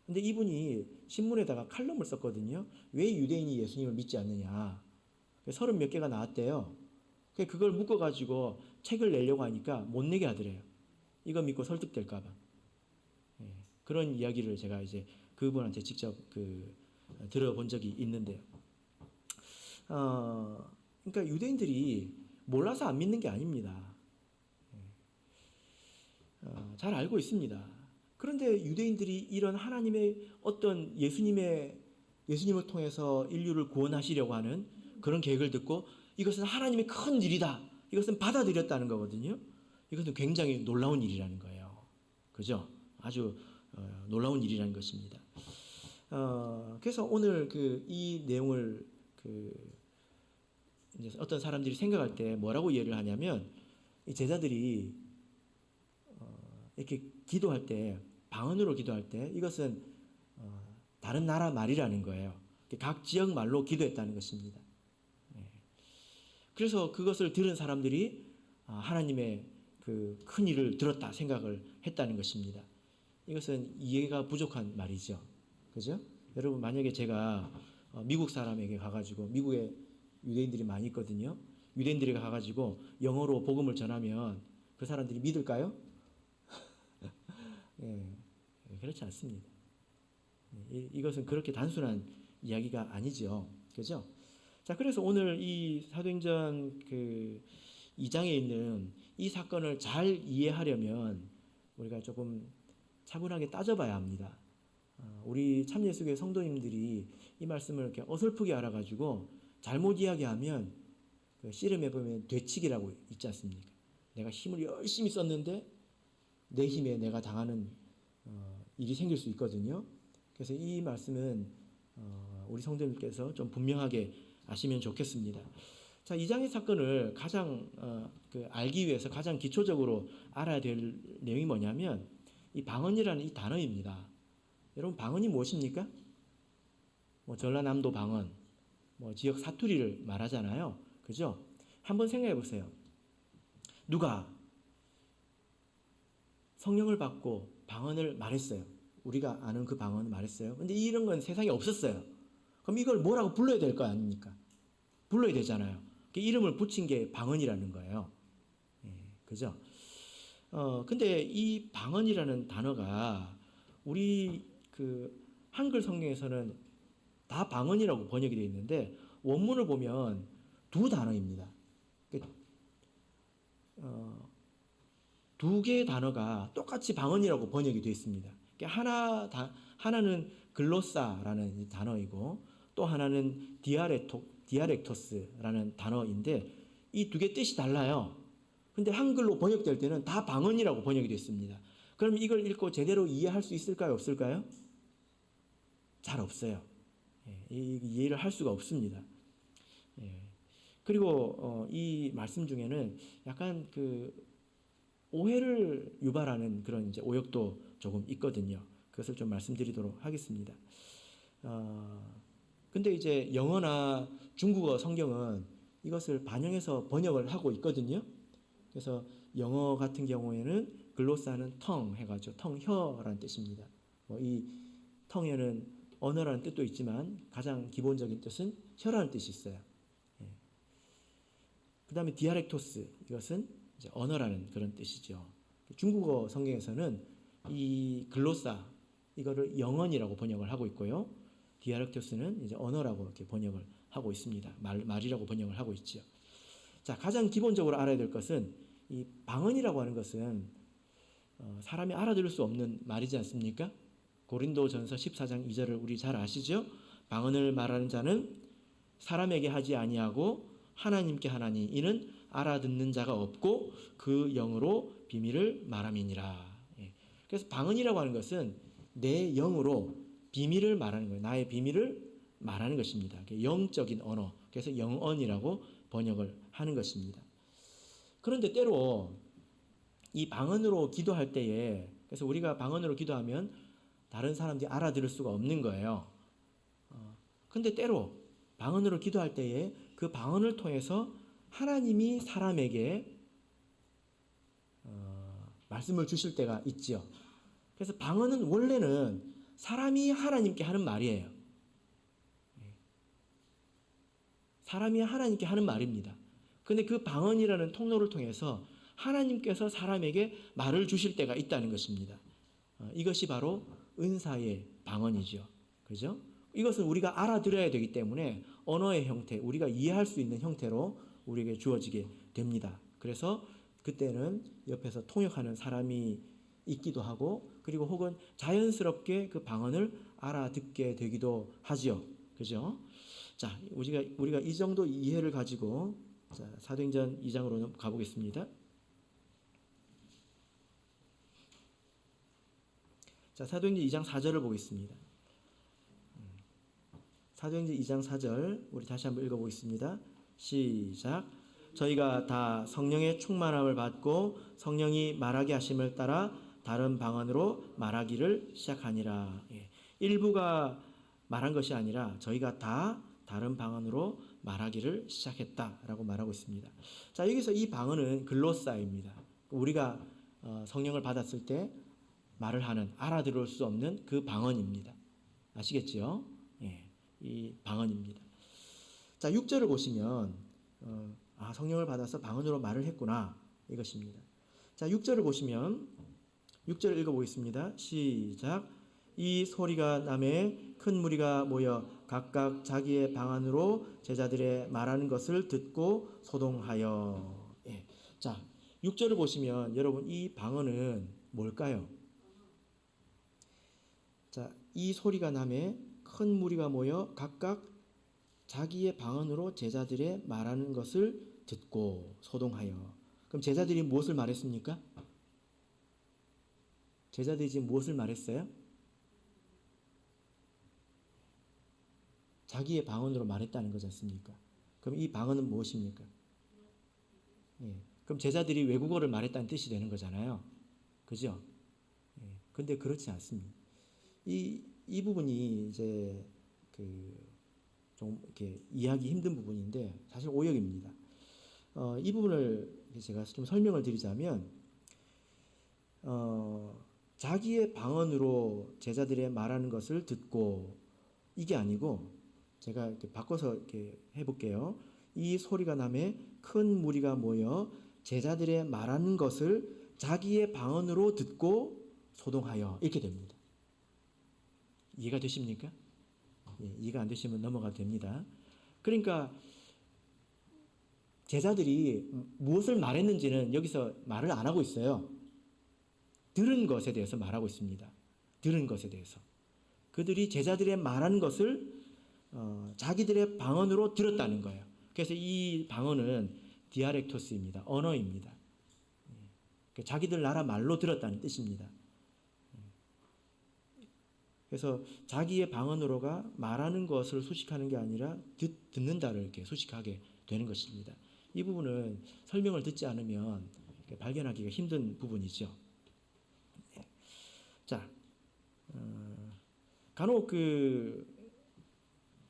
근데 이분이 신문에다가 칼럼을 썼거든요. 왜 유대인이 예수님을 믿지 않느냐. 30몇 개가 나왔대요. 그걸 묶어가지고 책을 내려고 하니까 못 내게 하더래요. 이거 믿고 설득될까봐. 그런 이야기를 제가 이제 그분한테 직접 들어본 적이 있는데요. 그러니까 유대인들이 몰라서 안 믿는 게 아닙니다. 잘 알고 있습니다. 그런데 유대인들이 이런 하나님의 어떤 예수님을 통해서 인류를 구원하시려고 하는 그런 계획을 듣고 이것은 하나님의 큰 일이다. 이것은 받아들였다는 거거든요. 이것은 굉장히 놀라운 일이라는 거예요. 그죠? 아주 놀라운 일이라는 것입니다. 그래서 오늘 이 내용을 이제 어떤 사람들이 생각할 때 뭐라고 이해를 하냐면 이 제자들이 이렇게 기도할 때 방언으로 기도할 때 이것은 다른 나라 말이라는 거예요. 각 지역 말로 기도했다는 것입니다. 그래서 그것을 들은 사람들이 하나님의 큰 일을 들었다 생각을 했다는 것입니다. 이것은 이해가 부족한 말이죠. 그죠? 여러분 만약에 제가 미국 사람에게 가가지고 미국에 유대인들이 많이 있거든요. 유대인들이 가가지고 영어로 복음을 전하면 그 사람들이 믿을까요? 그렇지 않습니다. 이것은 그렇게 단순한 이야기가 아니죠. 그죠? 자, 그래서 오늘 이 사도행전 2장에 있는 이 사건을 잘 이해하려면 우리가 조금 차분하게 따져봐야 합니다. 우리 참예수교회 성도님들이 이 말씀을 이렇게 어설프게 알아가지고 잘못 이야기하면 씨름에 보면 되치기라고 있지 않습니까? 내가 힘을 열심히 썼는데 내 힘에 내가 당하는 일이 생길 수 있거든요. 그래서 이 말씀은 우리 성도님께서 좀 분명하게 아시면 좋겠습니다. 자, 이 장의 사건을 가장 알기 위해서 가장 기초적으로 알아야 될 내용이 뭐냐면 이 방언이라는 이 단어입니다. 여러분, 방언이 무엇입니까? 뭐 전라남도 방언, 뭐 지역 사투리를 말하잖아요. 그죠? 한번 생각해 보세요. 누가 성령을 받고 방언을 말했어요. 우리가 아는 그 방언을 말했어요. 근데 이런 건 세상에 없었어요. 그럼 이걸 뭐라고 불러야 될 거 아닙니까? 불러야 되잖아요. 이름을 붙인 게 방언이라는 거예요. 그죠? 근데 이 방언이라는 단어가 우리 그 한글 성경에서는 다 방언이라고 번역이 되어 있는데 원문을 보면 두 단어입니다. 두 개의 단어가 똑같이 방언이라고 번역이 되어 있습니다. 하나는 글로사라는 단어이고 또 하나는 디아렉토스라는 단어인데 이 두 개 뜻이 달라요. 근데 한글로 번역될 때는 다 방언이라고 번역이 됐습니다. 그럼 이걸 읽고 제대로 이해할 수 있을까요? 없을까요? 잘 없어요. 이해를 할 수가 없습니다. 그리고 이 말씀 중에는 약간 오해를 유발하는 그런 이제 오역도 조금 있거든요. 그것을 좀 말씀드리도록 하겠습니다. 근데 이제 영어나 중국어 성경은 이것을 반영해서 번역을 하고 있거든요. 그래서 영어 같은 경우에는 글로사는 텅 해가지고 혀라는 뜻입니다. 이 텅에는 언어라는 뜻도 있지만 가장 기본적인 뜻은 혀라는 뜻이 있어요. 그 다음에 디아렉토스, 이것은 이제 언어라는 그런 뜻이죠. 중국어 성경에서는 이 글로사, 이거를 영언이라고 번역을 하고 있고요. 디아렉토스는 이제 언어라고 이렇게 번역을 하고 있습니다. 말이라고 번역을 하고 있죠. 자, 가장 기본적으로 알아야 될 것은 이 방언이라고 하는 것은 사람이 알아들을 수 없는 말이지 않습니까? 고린도전서 14장 2절을 우리 잘 아시죠? 방언을 말하는 자는 사람에게 하지 아니하고 하나님께 하나니 이는 알아듣는 자가 없고 그 영으로 비밀을 말함이니라. 그래서 방언이라고 하는 것은 내 영으로 비밀을 말하는 거예요. 나의 비밀을 말하는 것입니다. 영적인 언어. 그래서 영언이라고 번역을 하는 것입니다. 그런데 때로 이 방언으로 기도할 때에, 그래서 우리가 방언으로 기도하면 다른 사람들이 알아들을 수가 없는 거예요. 근데 때로 방언으로 기도할 때에 그 방언을 통해서 하나님이 사람에게 말씀을 주실 때가 있지요. 그래서 방언은 원래는 사람이 하나님께 하는 말이에요. 사람이 하나님께 하는 말입니다. 근데 그 방언이라는 통로를 통해서 하나님께서 사람에게 말을 주실 때가 있다는 것입니다. 이것이 바로 은사의 방언이죠. 그죠? 이것은 우리가 알아들어야 되기 때문에 언어의 형태, 우리가 이해할 수 있는 형태로 우리에게 주어지게 됩니다. 그래서 그때는 옆에서 통역하는 사람이 있기도 하고, 그리고 혹은 자연스럽게 그 방언을 알아듣게 되기도 하지요. 그죠? 자, 우리가 이 정도 이해를 가지고 사도행전 2장으로 가보겠습니다. 자, 사도행전 2장 4절을 보겠습니다. 사도행전 2장 4절 우리 다시 한번 읽어보겠습니다. 시작. 저희가 다 성령의 충만함을 받고 성령이 말하게 하심을 따라 다른 방언으로 말하기를 시작하니라. 일부가 말한 것이 아니라 저희가 다 다른 방언으로 말하기를 시작했다라고 말하고 있습니다. 자, 여기서 이 방언은 글로사입니다. 우리가 성령을 받았을 때 말을 하는, 알아들을 수 없는 그 방언입니다. 아시겠죠? 이 방언입니다. 자, 6절을 보시면 성령을 받아서 방언으로 말을 했구나, 이것입니다. 자, 6절을 보시면 6절을 읽어보겠습니다. 시작. 이 소리가 나매 큰 무리가 모여 각각 자기의 방언으로 제자들의 말하는 것을 듣고 소동하여. 자, 6절을 보시면 여러분, 이 방언은 뭘까요? 자, 이 소리가 나매 큰 무리가 모여 각각 자기의 방언으로 제자들의 말하는 것을 듣고 소동하여. 그럼 제자들이 무엇을 말했습니까? 제자들이 지금 무엇을 말했어요? 자기의 방언으로 말했다는 거지 않습니까? 그럼 이 방언은 무엇입니까? 예. 그럼 제자들이 외국어를 말했다는 뜻이 되는 거잖아요. 그죠? 예. 근데 그렇지 않습니다. 이 부분이 이제 좀 이렇게 이해하기 힘든 부분인데 사실 오역입니다. 이 부분을 제가 좀 설명을 드리자면, 자기의 방언으로 제자들의 말하는 것을 듣고, 이게 아니고 제가 이렇게 바꿔서 이렇게 해볼게요. 이 소리가 나매 큰 무리가 모여 제자들의 말하는 것을 자기의 방언으로 듣고 소동하여, 이렇게 됩니다. 이해가 되십니까? 예, 이해가 안 되시면 넘어가도 됩니다. 그러니까 제자들이 무엇을 말했는지는 여기서 말을 안 하고 있어요. 들은 것에 대해서 말하고 있습니다. 들은 것에 대해서. 그들이 제자들의 말하는 것을 자기들의 방언으로 들었다는 거예요. 그래서 이 방언은 디아렉토스입니다. 언어입니다. 자기들 나라 말로 들었다는 뜻입니다. 그래서 자기의 방언으로가 말하는 것을 수식하는 게 아니라 듣는다를 이렇게 수식하게 되는 것입니다. 이 부분은 설명을 듣지 않으면 발견하기가 힘든 부분이죠. 자, 간혹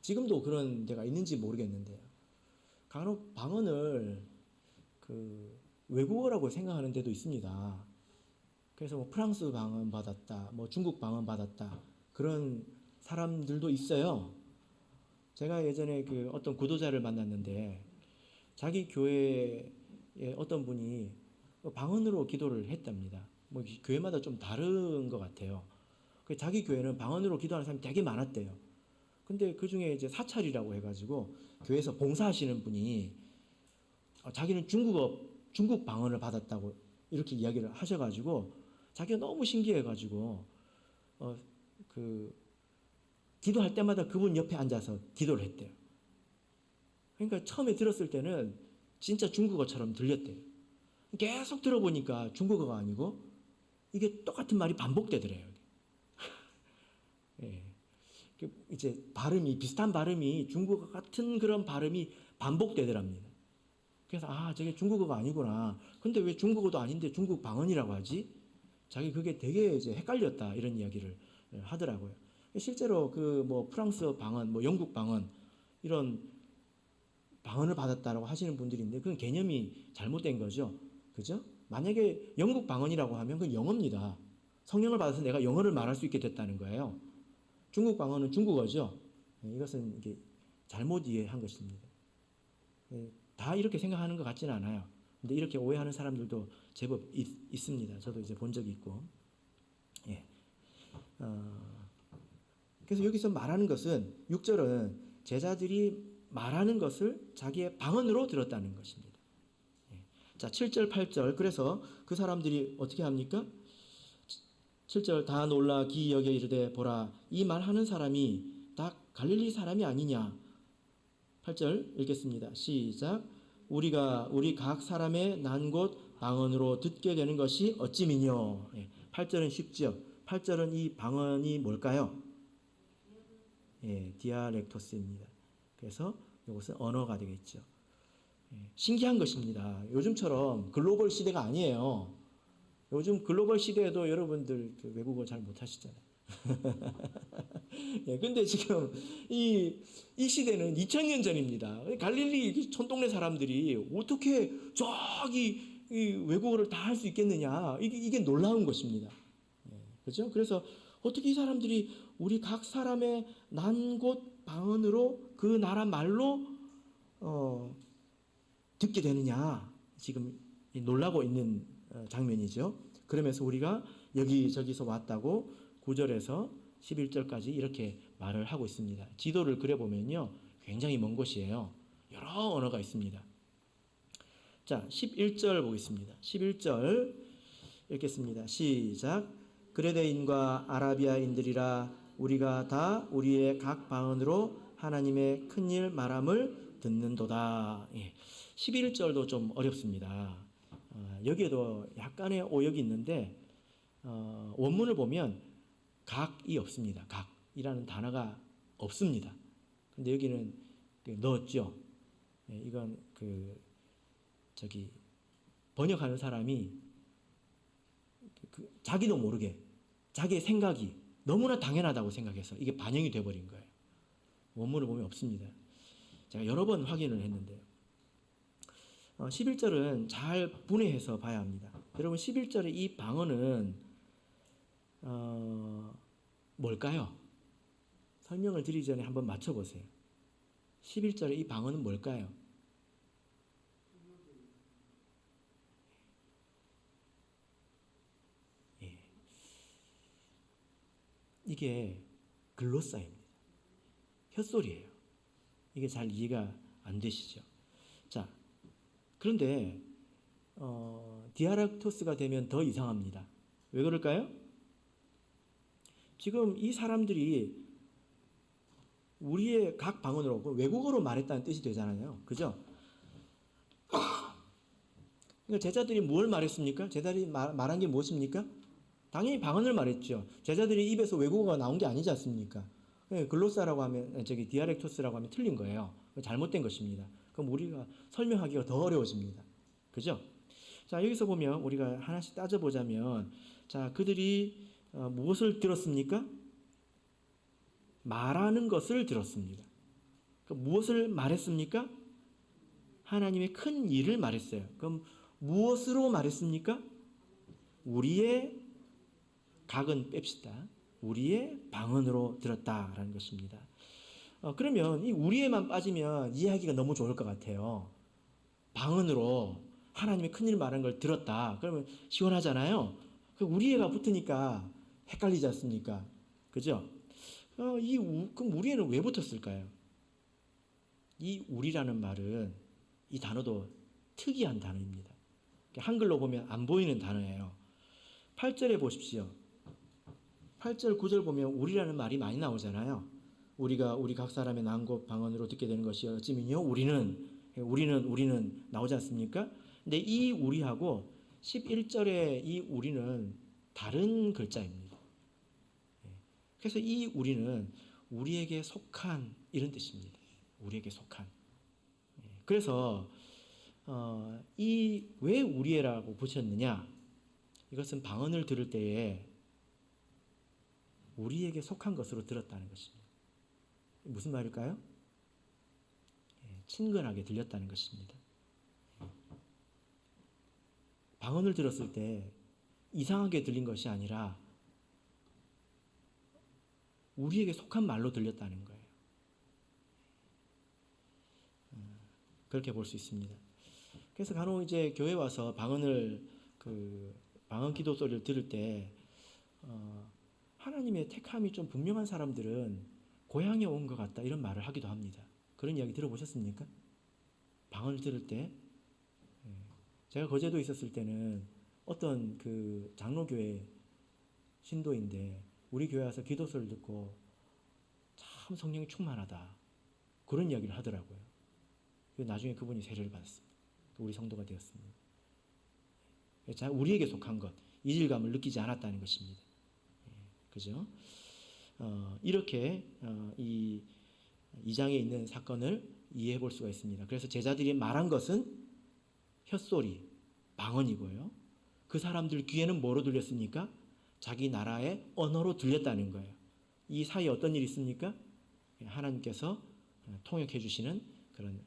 지금도 그런 데가 있는지 모르겠는데요. 간혹 방언을 외국어라고 생각하는 데도 있습니다. 그래서 뭐 프랑스 방언 받았다, 뭐 중국 방언 받았다, 그런 사람들도 있어요. 제가 예전에 어떤 구도자를 만났는데 자기 교회에 어떤 분이 방언으로 기도를 했답니다. 뭐 교회마다 좀 다른 것 같아요. 자기 교회는 방언으로 기도하는 사람이 되게 많았대요. 근데 그 중에 이제 사찰이라고 해가지고 교회에서 봉사하시는 분이 자기는 중국 방언을 받았다고 이렇게 이야기를 하셔가지고 자기가 너무 신기해가지고 기도할 때마다 그분 옆에 앉아서 기도를 했대요. 그러니까 처음에 들었을 때는 진짜 중국어처럼 들렸대요. 계속 들어보니까 중국어가 아니고 이게 똑같은 말이 반복되더래요. 예. 이제 비슷한 발음이 중국어 같은 그런 발음이 반복되더랍니다. 그래서 저게 중국어가 아니구나. 근데 왜 중국어도 아닌데 중국 방언이라고 하지? 자기 그게 되게 이제 헷갈렸다, 이런 이야기를 하더라고요. 실제로 뭐 프랑스 방언, 뭐 영국 방언, 이런 방언을 받았다라고 하시는 분들인데 그건 개념이 잘못된 거죠. 그죠? 만약에 영국 방언이라고 하면 그건 영어입니다. 성령을 받아서 내가 영어를 말할 수 있게 됐다는 거예요. 중국 방언은 중국어죠. 이것은 이게 잘못 이해한 것입니다. 다 이렇게 생각하는 것 같지는 않아요. 근데 이렇게 오해하는 사람들도 제법 있습니다. 저도 이제 본 적이 있고. 예. 그래서 여기서 말하는 것은 6절은 제자들이 말하는 것을 자기의 방언으로 들었다는 것입니다. 예. 자, 7절, 8절. 그래서 그 사람들이 어떻게 합니까? 7절, 다 놀라 기이 여겨 이르되 보라, 이 말하는 사람이 다 갈릴리 사람이 아니냐. 8절 읽겠습니다. 시작. 우리가 우리 각 사람의 난 곳 방언으로 듣게 되는 것이 어찌미뇨. 8절은 쉽죠. 8절은 이 방언이 뭘까요? 디아렉토스입니다. 그래서 이것은 언어가 되겠죠. 신기한 것입니다. 요즘처럼 글로벌 시대가 아니에요. 요즘 글로벌 시대에도 여러분들 외국어 잘 못하시잖아요. 근데 지금 이 시대는 2000년 전입니다. 갈릴리 촌동네 사람들이 어떻게 저기 외국어를 다 할 수 있겠느냐. 이게 놀라운 것입니다. 그렇죠? 그래서 어떻게 이 사람들이 우리 각 사람의 난 곳 방언으로 그 나라 말로 듣게 되느냐. 지금 놀라고 있는 장면이죠. 그러면서 우리가 여기저기서 왔다고 9절에서 11절까지 이렇게 말을 하고 있습니다. 지도를 그려보면요, 굉장히 먼 곳이에요. 여러 언어가 있습니다. 자, 11절 보겠습니다. 11절 읽겠습니다. 시작. 그레데인과 아라비아인들이라, 우리가 다 우리의 각 방언으로 하나님의 큰일 말함을 듣는도다. 11절도 좀 어렵습니다. 여기에도 약간의 오역이 있는데 원문을 보면 각이 없습니다. 각이라는 단어가 없습니다. 근데 여기는 넣었죠. 이건 번역하는 사람이 자기도 모르게 자기의 생각이 너무나 당연하다고 생각해서 이게 반영이 돼버린 거예요. 원문을 보면 없습니다. 제가 여러 번 확인을 했는데요. 11절은 잘 분해해서 봐야 합니다. 여러분 11절의 이 방언은 뭘까요? 설명을 드리기 전에 한번 맞춰보세요. 11절의 이 방언은 뭘까요? 예. 이게 글로사입니다. 혓소리예요. 이게 잘 이해가 안 되시죠? 자, 그런데 디아락토스가 되면 더 이상합니다. 왜 그럴까요? 지금 이 사람들이 우리의 각 방언으로 외국어로 말했다는 뜻이 되잖아요. 그죠? 그러니까 제자들이 뭘 말했습니까? 제자들이 말한 게 무엇입니까? 당연히 방언을 말했죠. 제자들이 입에서 외국어가 나온 게 아니지 않습니까? 글로사라고 하면 디아렉토스라고 하면 틀린 거예요. 잘못된 것입니다. 그럼 우리가 설명하기가 더 어려워집니다. 그죠? 자, 여기서 보면 우리가 하나씩 따져보자면, 자, 그들이 무엇을 들었습니까? 말하는 것을 들었습니다. 무엇을 말했습니까? 하나님의 큰 일을 말했어요. 그럼 무엇으로 말했습니까? 우리의 각은 뺍시다. 우리의 방언으로 들었다라는 것입니다. 그러면 이 우리에만 빠지면 이해하기가 너무 좋을 것 같아요. 방언으로 하나님의 큰일 말한 걸 들었다. 그러면 시원하잖아요. 우리에가 붙으니까 헷갈리지 않습니까? 그죠? 그럼 우리에는 왜 붙었을까요? 이 우리라는 말은 이 단어도 특이한 단어입니다. 한글로 보면 안 보이는 단어예요. 8절에 보십시오. 8절, 9절 보면 우리라는 말이 많이 나오잖아요. 우리가 우리 각 사람의 난곳 방언으로 듣게 되는 것이 어찌면요 우리는 나오지 않습니까? 근데 이 우리하고 11절의 이 우리는 다른 글자입니다. 그래서 이 우리는 우리에게 속한 이런 뜻입니다. 우리에게 속한. 그래서 왜 우리라고 붙였느냐? 이것은 방언을 들을 때에 우리에게 속한 것으로 들었다는 것입니다. 무슨 말일까요? 친근하게 들렸다는 것입니다. 방언을 들었을 때 이상하게 들린 것이 아니라 우리에게 속한 말로 들렸다는 거예요. 그렇게 볼 수 있습니다. 그래서 간혹 이제 교회 와서 방언 기도 소리를 들을 때 하나님의 택함이 좀 분명한 사람들은 고향에 온 것 같다 이런 말을 하기도 합니다. 그런 이야기 들어보셨습니까? 방언을 들을 때 제가 거제도에 있었을 때는 어떤 장로교회 신도인데 우리 교회 와서 기도 소리를 듣고 참 성령이 충만하다 그런 이야기를 하더라고요. 나중에 그분이 세례를 받았습니다. 우리 성도가 되었습니다. 우리에게 속한 것, 이질감을 느끼지 않았다는 것입니다. 그죠? 이렇게 이 2장에 있는 사건을 이해해 볼 수가 있습니다. 그래서 제자들이 말한 것은 혓소리, 방언이고요. 그 사람들 귀에는 뭐로 들렸습니까? 자기 나라의 언어로 들렸다는 거예요. 이 사이에 어떤 일이 있습니까? 하나님께서 통역해 주시는 그런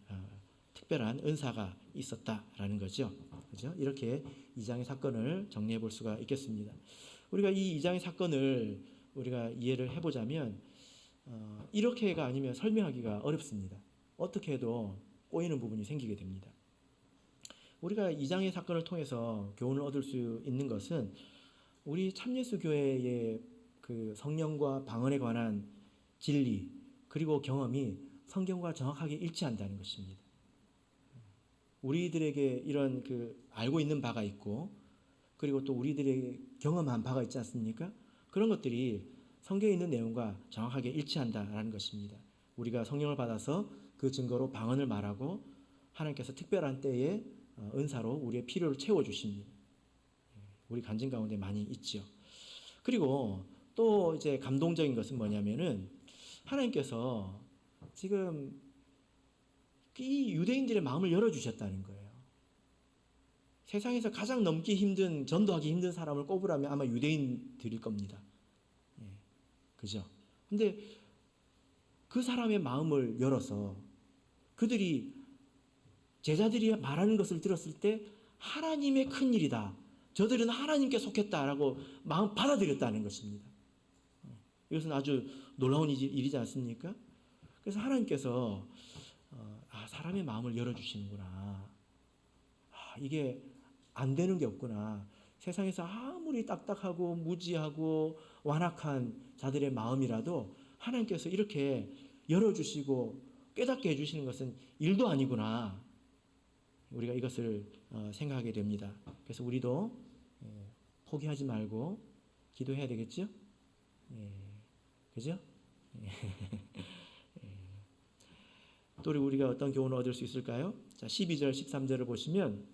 특별한 은사가 있었다라는 거죠. 그죠? 이렇게 2장의 사건을 정리해 볼 수가 있겠습니다. 우리가 이 2장의 사건을 우리가 이해를 해보자면 이렇게가 아니면 설명하기가 어렵습니다. 어떻게 해도 꼬이는 부분이 생기게 됩니다. 우리가 2장의 사건을 통해서 교훈을 얻을 수 있는 것은 우리 참예수 교회의 성령과 방언에 관한 진리 그리고 경험이 성경과 정확하게 일치한다는 것입니다. 우리들에게 이런 알고 있는 바가 있고 그리고 또 우리들에게 경험한 바가 있지 않습니까? 그런 것들이 성경에 있는 내용과 정확하게 일치한다라는 것입니다. 우리가 성령을 받아서 그 증거로 방언을 말하고 하나님께서 특별한 때에 은사로 우리의 필요를 채워주십니다. 우리 간증 가운데 많이 있죠. 그리고 또 이제 감동적인 것은 뭐냐면은 하나님께서 지금 이 유대인들의 마음을 열어주셨다는 거예요. 세상에서 가장 넘기 힘든, 전도하기 힘든 사람을 꼽으라면 아마 유대인들일 겁니다. 그죠? 근데 그 사람의 마음을 열어서 그들이 제자들이 말하는 것을 들었을 때 하나님의 큰 일이다. 저들은 하나님께 속했다라고 마음 받아들였다는 것입니다. 이것은 아주 놀라운 일이지 않습니까? 그래서 하나님께서 사람의 마음을 열어주시는구나. 이게 안 되는 게 없구나. 세상에서 아무리 딱딱하고 무지하고 완악한 자들의 마음이라도 하나님께서 이렇게 열어주시고 깨닫게 해주시는 것은 일도 아니구나. 우리가 이것을 생각하게 됩니다. 그래서 우리도 포기하지 말고 기도해야 되겠죠? 그죠? 또 우리가 어떤 교훈을 얻을 수 있을까요? 자, 12절, 13절을 보시면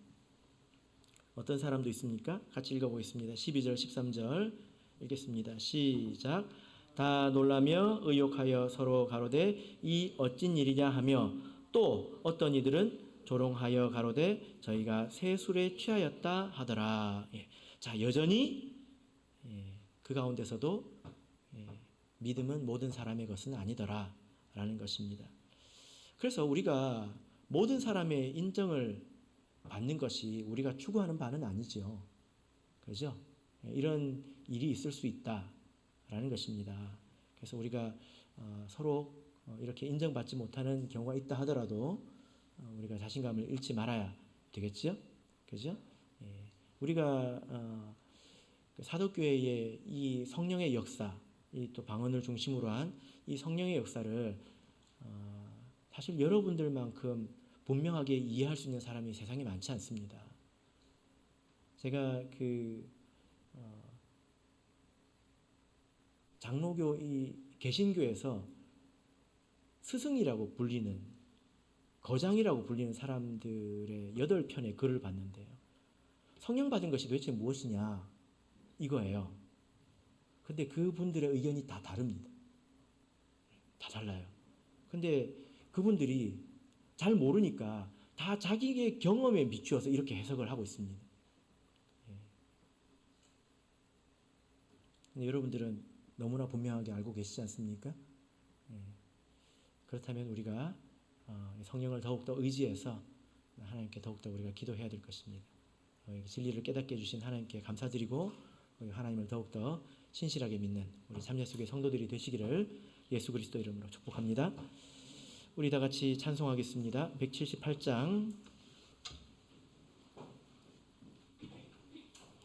어떤 사람도 있습니까? 같이 읽어보겠습니다. 12절, 13절 읽겠습니다. 시작. 다 놀라며 의욕하여 서로 가로되 이 어찐 일이냐 하며 또 어떤 이들은 조롱하여 가로되 저희가 새 술에 취하였다 하더라. 자, 여전히 그 가운데서도 믿음은 모든 사람의 것은 아니더라 라는 것입니다. 그래서 우리가 모든 사람의 인정을 받는 것이 우리가 추구하는 바는 아니죠. 그렇죠? 이런 일이 있을 수 있다라는 것입니다. 그래서 우리가 서로 이렇게 인정받지 못하는 경우가 있다 하더라도 우리가 자신감을 잃지 말아야 되겠죠? 그죠? 우리가 사도교회의 이 성령의 역사, 이 또 방언을 중심으로 한 이 성령의 역사를 사실 여러분들만큼 분명하게 이해할 수 있는 사람이 세상에 많지 않습니다. 제가 장로교 이 개신교에서 스승이라고 불리는 거장이라고 불리는 사람들의 8편의 글을 봤는데요. 성령 받은 것이 도대체 무엇이냐 이거예요. 근데 그분들의 의견이 다 다릅니다. 다 달라요. 근데 그분들이 잘 모르니까 다 자기의 경험에 비추어서 이렇게 해석을 하고 있습니다. 근데 여러분들은 너무나 분명하게 알고 계시지 않습니까? 그렇다면 우리가 성령을 더욱더 의지해서 하나님께 더욱더 우리가 기도해야 될 것입니다. 진리를 깨닫게 해주신 하나님께 감사드리고 하나님을 더욱더 신실하게 믿는 우리 참예수교회 성도들이 되시기를 예수 그리스도 이름으로 축복합니다. 우리 다 같이 찬송하겠습니다. 178장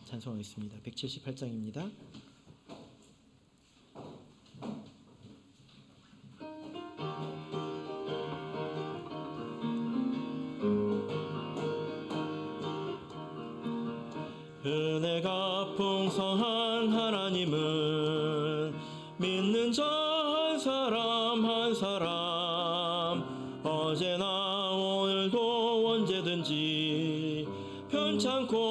찬송하겠습니다. 178장입니다. 은혜가 풍성한 하나님은 믿는 자 한 사람 한 사람 어제나